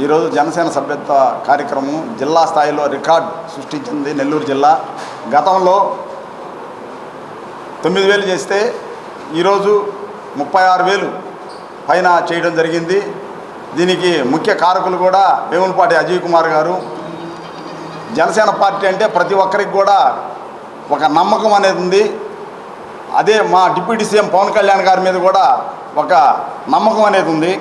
ఈరోజు జనసేన సభ్యత్వ కార్యక్రమం జిల్లా స్థాయిలో రికార్డ్ సృష్టించింది నెల్లూరు జిల్లా. గతంలో 9,000 చేస్తే ఈరోజు 36,000 పైన చేయడం జరిగింది. దీనికి ముఖ్య కారకులు కూడా వేములపాటి అజయ్ కుమార్ గారు. జనసేన పార్టీ అంటే ప్రతి ఒక్కరికి కూడా ఒక నమ్మకం అనేది ఉంది. అదే మా డిప్యూటీ సీఎం పవన్ కళ్యాణ్ గారి మీద కూడా ఒక నమ్మకం అనేది ఉంది.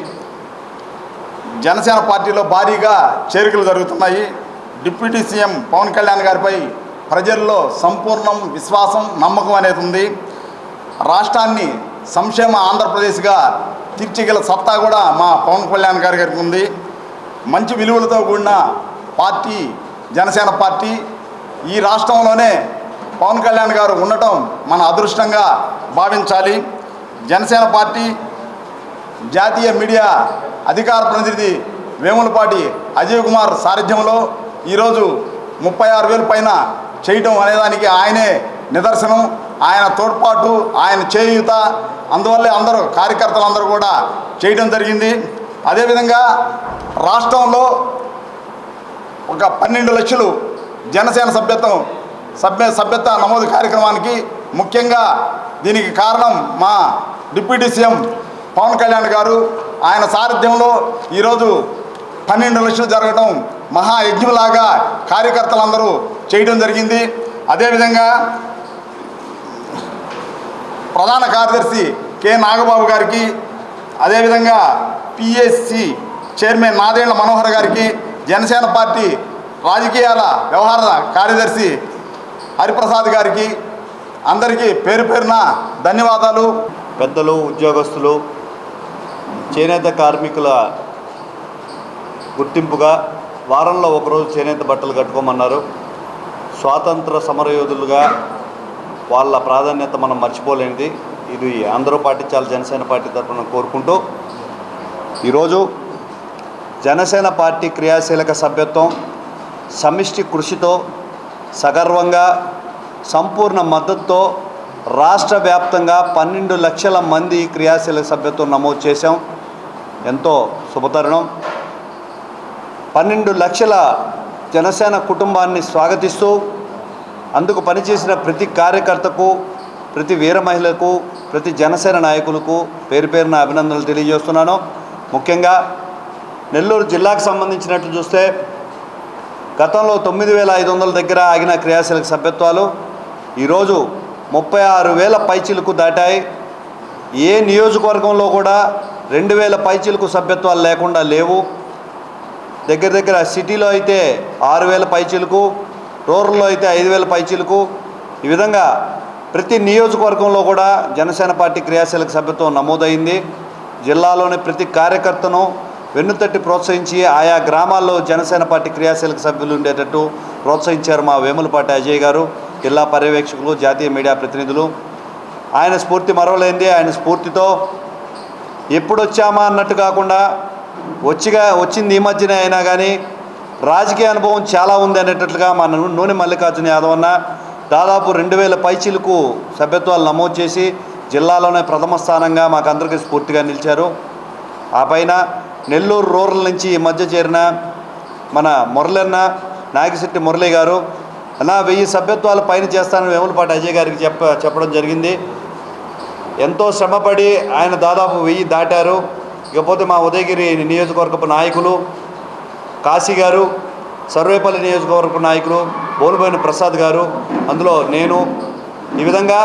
జనసేన పార్టీలో భారీగా చేరికలు జరుగుతున్నాయి. డిప్యూటీ సీఎం పవన్ కళ్యాణ్ గారిపై ప్రజల్లో సంపూర్ణం విశ్వాసం, నమ్మకం అనేది ఉంది. రాష్ట్రాన్ని సంక్షేమ ఆంధ్రప్రదేశ్గా తీర్చిగల సత్తా కూడా మా పవన్ కళ్యాణ్ గారికి ఉంది. మంచి విలువలతో కూడిన పార్టీ జనసేన పార్టీ. ఈ రాష్ట్రంలోనే పవన్ కళ్యాణ్ గారు ఉండటం మన అదృష్టంగా భావించాలి. జనసేన పార్టీ జాతీయ మీడియా అధికార ప్రతినిధి వేములపాటి అజయ్ కుమార్ సారథ్యంలో ఈరోజు 36,000 పైన చేయటం అనేదానికి ఆయనే నిదర్శనం. ఆయన తోడ్పాటు, ఆయన చేయూత, అందువల్లే అందరూ కార్యకర్తలందరూ కూడా చేయడం జరిగింది. అదేవిధంగా రాష్ట్రంలో ఒక 12 లక్షలు జనసేన సభ్యత్వ నమోదు కార్యక్రమానికి ముఖ్యంగా దీనికి కారణం మా డిప్యూటీ సీఎం పవన్ కళ్యాణ్ గారు. ఆయన సారథ్యంలో ఈరోజు 12 లక్షలు జరగడం మహాయజ్ఞంలాగా కార్యకర్తలందరూ చేయడం జరిగింది. అదేవిధంగా ప్రధాన కార్యదర్శి కె నాగబాబు గారికి, అదేవిధంగా పిఎస్సి చైర్మన్ నాదేళ్ల మనోహర్ గారికి, జనసేన పార్టీ రాజకీయాల వ్యవహార కార్యదర్శి హరిప్రసాద్ గారికి అందరికీ పేరు పేరున ధన్యవాదాలు. పెద్దలు, ఉద్యోగస్తులు, చేనేత కార్మికుల గుర్తింపుగా వారంలో ఒకరోజు చేనేత బట్టలు కట్టుకోమన్నారు. స్వాతంత్ర సమరయోధులుగా వాళ్ళ ప్రాధాన్యత మనం మర్చిపోలేనిది. ఇది అందరూ పాటించాలి జనసేన పార్టీ తరఫున కోరుకుంటూ, ఈరోజు జనసేన పార్టీ క్రియాశీలక సభ్యత్వం సమిష్టి కృషితో సగర్వంగా సంపూర్ణ మద్దతుతో రాష్ట్ర వ్యాప్తంగా 12 లక్షల మంది క్రియాశీలక సభ్యత్వం నమోదు చేశాం. ఎంతో శుభతరుణం. 12 లక్షల జనసేన కుటుంబాన్ని స్వాగతిస్తూ అందుకు పనిచేసిన ప్రతి కార్యకర్తకు, ప్రతి వీర మహిళకు, ప్రతి జనసేన నాయకులకు పేరు పేరున అభినందనలు తెలియజేస్తున్నాను. ముఖ్యంగా నెల్లూరు జిల్లాకు సంబంధించినట్లు చూస్తే గతంలో 9,500 దగ్గర ఆగిన క్రియాశీలక సభ్యత్వాలు ఈరోజు 36,000 పైచిలకు దాటాయి. ఏ నియోజకవర్గంలో కూడా 2,000 పైచిలకు సభ్యత్వాలు లేకుండా లేవు. దగ్గర సిటీలో అయితే 6,000 పైచిలకు, రూరల్లో అయితే 5,000 పైచిలకు. ఈ విధంగా ప్రతి నియోజకవర్గంలో కూడా జనసేన పార్టీ క్రియాశీలక సభ్యత్వం నమోదైంది. జిల్లాలోని ప్రతి కార్యకర్తను వెన్నుతట్టి ప్రోత్సహించి ఆయా గ్రామాల్లో జనసేన పార్టీ క్రియాశీలక సభ్యులు ఉండేటట్టు ప్రోత్సహించారు మా వేములపాటి అజయ్ గారు, జిల్లా పర్యవేక్షకులు, జాతీయ మీడియా ప్రతినిధులు. ఆయన స్ఫూర్తి మరవలేంది. ఆయన స్ఫూర్తితో ఎప్పుడు వచ్చామా అన్నట్టు కాకుండా వచ్చింది ఈ మధ్యనే అయినా కానీ రాజకీయ అనుభవం చాలా ఉంది అనేటట్లుగా మా నూనె మల్లికార్జున యాదవ్ అన్న దాదాపు 2,000 పైచీలకు సభ్యత్వాలు నమోదు చేసి జిల్లాలోనే ప్రథమ స్థానంగా మాకందరికీ స్ఫూర్తిగా నిలిచారు. ఆ పైన నెల్లూరు రూరల్ నుంచి ఈ మధ్య చేరిన మన మురళన్న, నాగిశెట్టి మురళి గారు అలా 1000 సభ్యత్వాలు పైన చేస్తానని వేములపాటి అజయ్ గారికి చెప్పడం జరిగింది. ఎంతో శ్రమపడి ఆయన దాదాపు 1000 దాటారు. ఇకపోతే మా ఉదయగిరి నియోజకవర్గపు నాయకులు కాశీ గారు, సర్వేపల్లి నియోజకవర్గ నాయకులు బోలుబోయిన ప్రసాద్ గారు, అందులో నేను, ఈ విధంగా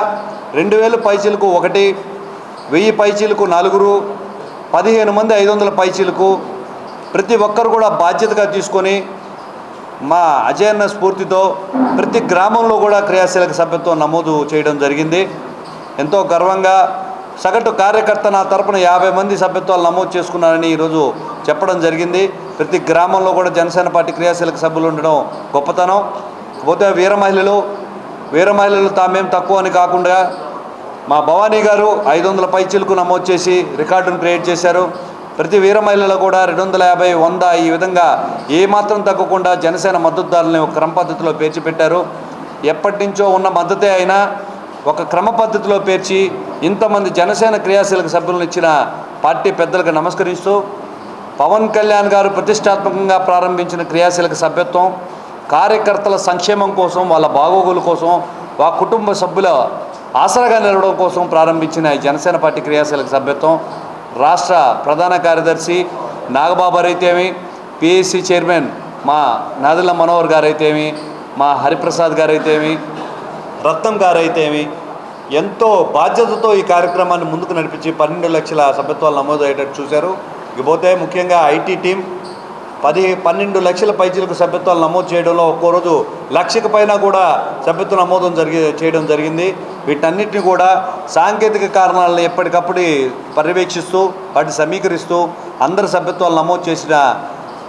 2,000 పైచీలకు 1, 1000 పైచీలకు 4, 15 మంది 500 పైచీలకు ప్రతి ఒక్కరు కూడా బాధ్యతగా తీసుకొని మా అజయన్న స్ఫూర్తితో ప్రతి గ్రామంలో కూడా క్రియాశీలక సభ్యత్వం నమోదు చేయడం జరిగింది. ఎంతో గర్వంగా సగటు కార్యకర్త నా తరపున 50 మంది సభ్యత్వాలు నమోదు చేసుకున్నారని ఈరోజు చెప్పడం జరిగింది. ప్రతి గ్రామంలో కూడా జనసేన పార్టీ క్రియాశీలక సభ్యులు ఉండడం గొప్పతనం. పోతే వీర మహిళలు తామేం తక్కువ అని కాకుండా మా భవానీ గారు 500 పైచీలకు నమోదు చేసి రికార్డును క్రియేట్ చేశారు. ప్రతి వీర మహిళలు కూడా 250, 100 ఈ విధంగా ఏమాత్రం తగ్గకుండా జనసేన మద్దతుదారులని ఒక క్రమ పద్ధతిలో పేర్చిపెట్టారు. ఎప్పటి నుంచో ఉన్న మద్దతే అయినా ఒక క్రమ పద్ధతిలో పేర్చి ఇంతమంది జనసేన క్రియాశీలక సభ్యులను ఇచ్చిన పార్టీ పెద్దలకు నమస్కరిస్తూ పవన్ కళ్యాణ్ గారు ప్రతిష్టాత్మకంగా ప్రారంభించిన క్రియాశీలక సభ్యత్వం, కార్యకర్తల సంక్షేమం కోసం, వాళ్ళ బాగోగుల కోసం, వాళ్ళ కుటుంబ సభ్యుల ఆసరాగా నిలవడం కోసం ప్రారంభించిన ఈ జనసేన పార్టీ క్రియాశీలక సభ్యత్వం రాష్ట్ర ప్రధాన కార్యదర్శి నాగబాబు గారైతేమి, పిఎస్సి చైర్మన్ మా నాదెళ్ల మనోహర్ గారైతేమి, మా హరిప్రసాద్ గారైతేమి, రత్నం గారైతేమి ఎంతో బాధ్యతతో ఈ కార్యక్రమాన్ని ముందుకు నడిపించి 12 లక్షల సభ్యత్వాలు నమోదయ్యేటట్టు చూశారు. ఇకపోతే ముఖ్యంగా ఐటీ టీం 12 లక్షల పైచీలకు సభ్యత్వాలు నమోదు చేయడంలో ఒక్కో రోజు 1 లక్షకు పైన కూడా సభ్యత్వ నమోదం చేయడం జరిగింది. వీటన్నిటిని కూడా సాంకేతిక కారణాలను ఎప్పటికప్పుడు పర్యవేక్షిస్తూ వాటిని సమీకరిస్తూ అందరి సభ్యత్వాలు నమోదు చేసిన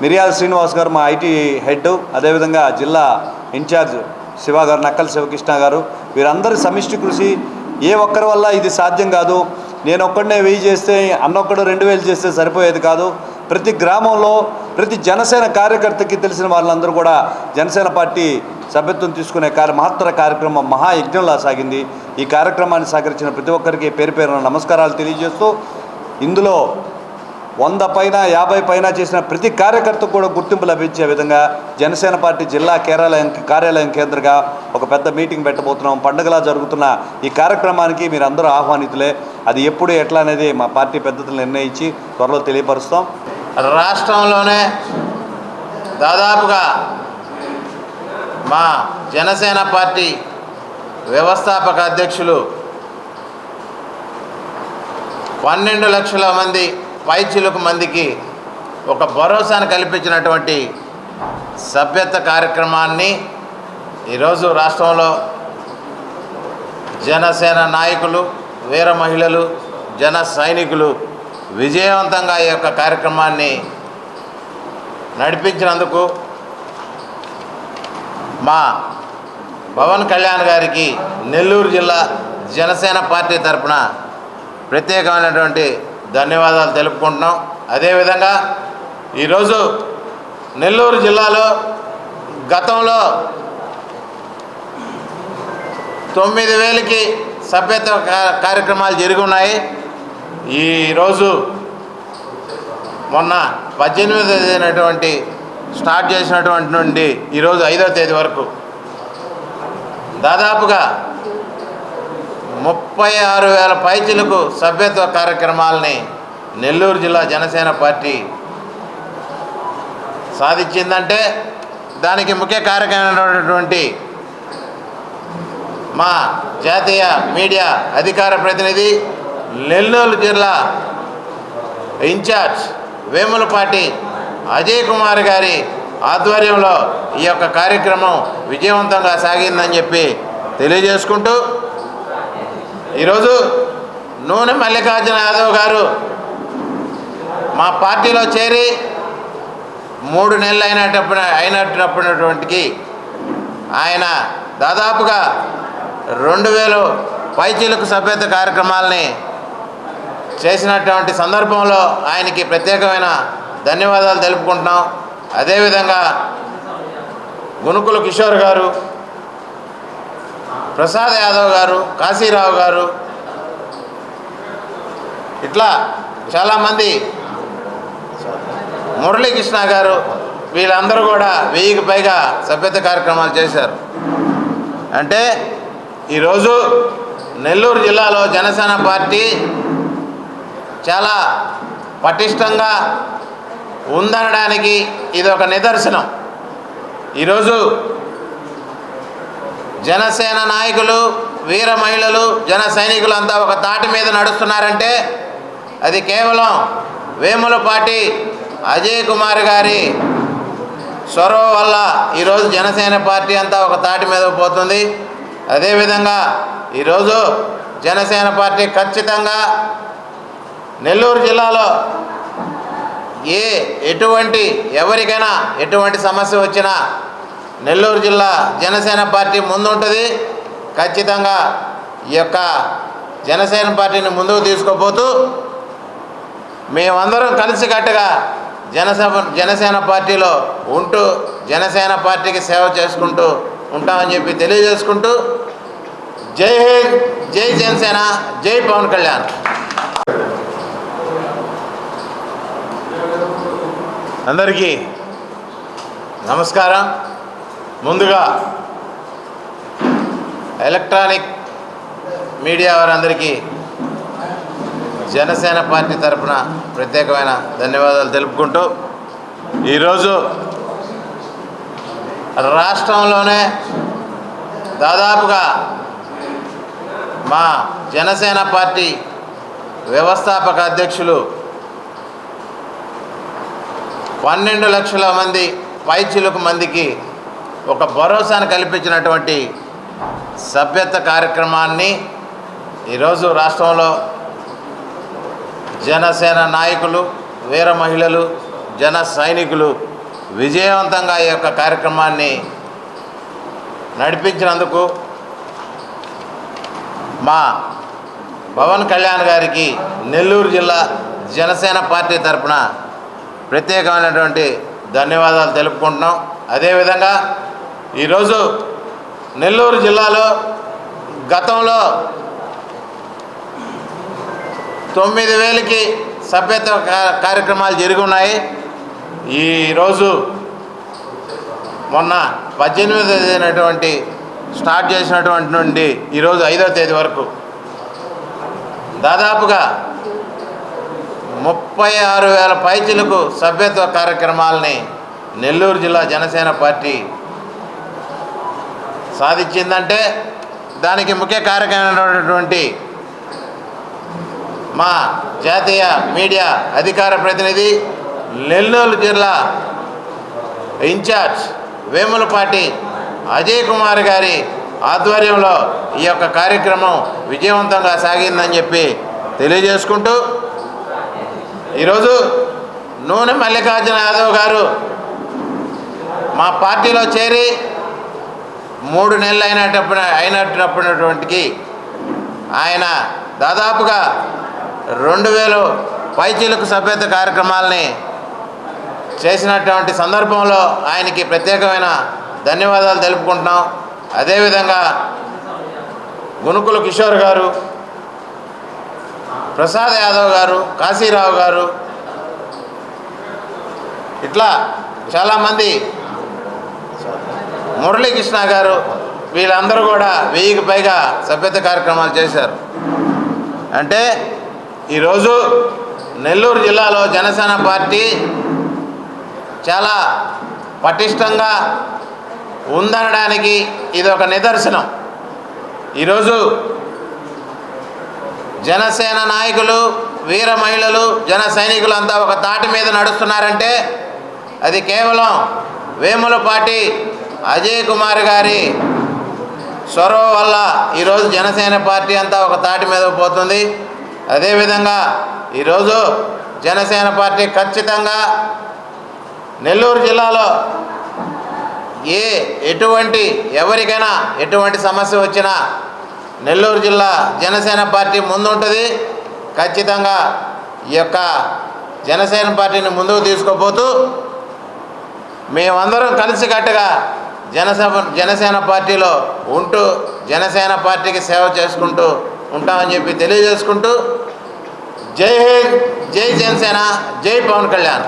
మిరియాల శ్రీనివాస్ గారు మా ఐటీ హెడ్, అదేవిధంగా జిల్లా ఇన్ఛార్జ్ శివ గారు, నక్కల శివకృష్ణ గారు, వీరందరి సమిష్టి కృషి. ఏ ఒక్కరి వల్ల ఇది సాధ్యం కాదు. నేను ఒక్కడనే 1000 చేస్తే అన్నొక్కడు 2000 చేస్తే సరిపోయేది కాదు. ప్రతి గ్రామంలో ప్రతి జనసేన కార్యకర్తకి తెలిసిన వాళ్ళందరూ కూడా జనసేన పార్టీ సభ్యత్వం తీసుకునే మహత్తర కార్యక్రమం మహాయజ్ఞంలా సాగింది. ఈ కార్యక్రమాన్ని సహకరించిన ప్రతి ఒక్కరికి పేరు పేరున నమస్కారాలు తెలియజేస్తూ, ఇందులో 100 పైన 50 పైన చేసిన ప్రతి కార్యకర్తకు కూడా గుర్తింపు లభించే విధంగా జనసేన పార్టీ జిల్లా కార్యాలయం కేంద్రంగా ఒక పెద్ద మీటింగ్ పెట్టబోతున్నాం. పండుగలా జరుగుతున్న ఈ కార్యక్రమానికి మీరు అందరూ ఆహ్వానితులే. అది ఎప్పుడు ఎట్లా అనేది మా పార్టీ పెద్దలు నిర్ణయించి త్వరలో తెలియపరుస్తాం. రాష్ట్రంలోనే దాదాపుగా మా జనసేన పార్టీ వ్యవస్థాపక అధ్యక్షులు 12 లక్షల మంది పైచిలుకు మందికి ఒక భరోసాను కల్పించినటువంటి సభ్యత్వ కార్యక్రమాన్ని ఈరోజు రాష్ట్రంలో జనసేన నాయకులు, వీర మహిళలు, జన సైనికులు విజయవంతంగా ఈ యొక్క కార్యక్రమాన్ని నడిపించినందుకు మా పవన్ కళ్యాణ్ గారికి నెల్లూరు జిల్లా జనసేన పార్టీ తరఫున ప్రత్యేకమైనటువంటి ధన్యవాదాలు తెలుపుకుంటున్నాం. అదేవిధంగా ఈరోజు నెల్లూరు జిల్లాలో గతంలో 9000కి సభ్యత్వ కార్యక్రమాలు జరిగి ఉన్నాయి. ఈరోజు మొన్న 18వ తేదీ స్టార్ట్ చేసినటువంటి నుండి ఈరోజు 5వ తేదీ వరకు దాదాపుగా 36,000 పైచిలకు సభ్యత్వ కార్యక్రమాలని నెల్లూరు జిల్లా జనసేన పార్టీ సాధించిందంటే దానికి ముఖ్య కారకమైనటువంటి మా జాతీయ మీడియా అధికార ప్రతినిధి, నెల్లూరు జిల్లా ఇన్ఛార్జ్ వేములపాటి అజయ్ కుమార్ గారి ఆధ్వర్యంలో ఈ యొక్క కార్యక్రమం విజయవంతంగా సాగిందని చెప్పి తెలియజేసుకుంటూ, ఈరోజు నూనె మల్లికార్జున యాదవ్ గారు మా పార్టీలో చేరి 3 నెలలు అయినప్పటికి ఆయన దాదాపుగా 2000 పైచీలకు సభ్యత్వ కార్యక్రమాలని చేసినటువంటి సందర్భంలో ఆయనకి ప్రత్యేకమైన ధన్యవాదాలు తెలుపుకుంటున్నాం. అదేవిధంగా గునుకుల కిషోర్ గారు, ప్రసాద్ యాదవ్ గారు, కాశీరావు గారు, ఇట్లా చాలామంది, మురళీకృష్ణ గారు, వీళ్ళందరూ కూడా 1000కి పైగా సభ్యత్వ కార్యక్రమాలు చేశారు. అంటే ఈరోజు నెల్లూరు జిల్లాలో జనసేన పార్టీ చాలా పటిష్టంగా ఉందనడానికి ఇది ఒక నిదర్శనం. ఈరోజు జనసేన నాయకులు, వీర మహిళలు, జన సైనికులు అంతా ఒక తాటి మీద నడుస్తున్నారంటే అది కేవలం వేములపాటి అజయ్ కుమార్ గారి చొరవ వల్ల ఈరోజు జనసేన పార్టీ అంతా ఒక తాటి మీద పోతుంది. అదేవిధంగా ఈరోజు జనసేన పార్టీ ఖచ్చితంగా నెల్లూరు జిల్లాలో ఎవరికైనా ఎటువంటి సమస్య వచ్చినా నెల్లూరు జిల్లా జనసేన పార్టీ ముందుంటుంది. ఖచ్చితంగా ఈ యొక్క జనసేన పార్టీని ముందుకు తీసుకుపోతూ మేమందరం కలిసికట్టుగా జనసేన పార్టీలో ఉంటూ జనసేన పార్టీకి సేవ చేసుకుంటూ ఉంటామని చెప్పి తెలియజేసుకుంటూ, జై హింద్, జై జనసేన, జై పవన్ కళ్యాణ్. అందరికీ నమస్కారం. ముందుగా ఎలక్ట్రానిక్ మీడియా వారందరికీ జనసేన పార్టీ తరఫున ప్రత్యేకమైన ధన్యవాదాలు తెలుపుకుంటూ, ఈరోజు రాష్ట్రంలోనే దాదాపుగా మా జనసేన పార్టీ వ్యవస్థాపక అధ్యక్షులు 12 లక్షల మంది పైచిలుకు మందికి ఒక భరోసాను కల్పించినటువంటి సభ్యత్వ కార్యక్రమాన్ని ఈరోజు రాష్ట్రంలో జనసేన నాయకులు, వీర మహిళలు, జన సైనికులు విజయవంతంగా ఈ యొక్క కార్యక్రమాన్ని నడిపించినందుకు మా పవన్ కళ్యాణ్ గారికి నెల్లూరు జిల్లా జనసేన పార్టీ తరఫున ప్రత్యేకమైనటువంటి ధన్యవాదాలు తెలుపుకుంటున్నాం. అదేవిధంగా ఈరోజు నెల్లూరు జిల్లాలో గతంలో 9,000కి సభ్యత్వ కార్యక్రమాలు జరిగి ఉన్నాయి. ఈరోజు మొన్న 18వ తేదీనటువంటి స్టార్ట్ చేసినటువంటి నుండి ఈరోజు 5వ తేదీ వరకు దాదాపుగా 36,000 పైచిలకు సభ్యత్వ కార్యక్రమాలని నెల్లూరు జిల్లా జనసేన పార్టీ సాధించిందంటే దానికి ముఖ్య కారకమైనటువంటి మా జాతీయ మీడియా అధికార ప్రతినిధి, నెల్లూరు జిల్లా ఇన్ఛార్జ్ వేములపాటి అజయ్ కుమార్ గారి ఆధ్వర్యంలో ఈ యొక్క కార్యక్రమం విజయవంతంగా సాగిందని చెప్పి తెలియజేసుకుంటూ, ఈరోజు నూనె మల్లికార్జున యాదవ్ గారు మా పార్టీలో చేరి 3 నెలలు అయినప్పటికి ఆయన దాదాపుగా 2,000 పైచిలకు సభ్యత కార్యక్రమాలని చేసినటువంటి సందర్భంలో ఆయనకి ప్రత్యేకమైన ధన్యవాదాలు తెలుపుకుంటున్నాం. అదేవిధంగా గునుకుల కిషోర్ గారు, ప్రసాద్ యాదవ్ గారు, కాశీరావు గారు, ఇట్లా చాలామంది, మురళీకృష్ణ గారు, వీళ్ళందరూ కూడా 1000కి పైగా సభ్యత కార్యక్రమాలు చేశారు. అంటే ఈరోజు నెల్లూరు జిల్లాలో జనసేన పార్టీ చాలా పటిష్టంగా ఉందనడానికి ఇది ఒక నిదర్శనం. ఈరోజు జనసేన నాయకులు, వీర మహిళలు, జన సైనికులు అంతా ఒక తాటి మీద నడుస్తున్నారంటే అది కేవలం వేములపాటి అజయ్ కుమార్ గారి చొరవ వల్ల ఈరోజు జనసేన పార్టీ అంతా ఒక తాటి మీద పోతుంది. అదేవిధంగా ఈరోజు జనసేన పార్టీ ఖచ్చితంగా నెల్లూరు జిల్లాలో ఎవరికైనా ఎటువంటి సమస్య వచ్చినా నెల్లూరు జిల్లా జనసేన పార్టీ ముందుంటుంది. ఖచ్చితంగా ఈ యొక్క జనసేన పార్టీని ముందుకు తీసుకుపోతూ మేమందరం కలిసికట్టుగా జనసేన పార్టీలో ఉంటూ జనసేన పార్టీకి సేవ చేసుకుంటూ ఉంటామని చెప్పి తెలియజేసుకుంటూ, జై హింద్, జై జనసేన, జై పవన్ కళ్యాణ్.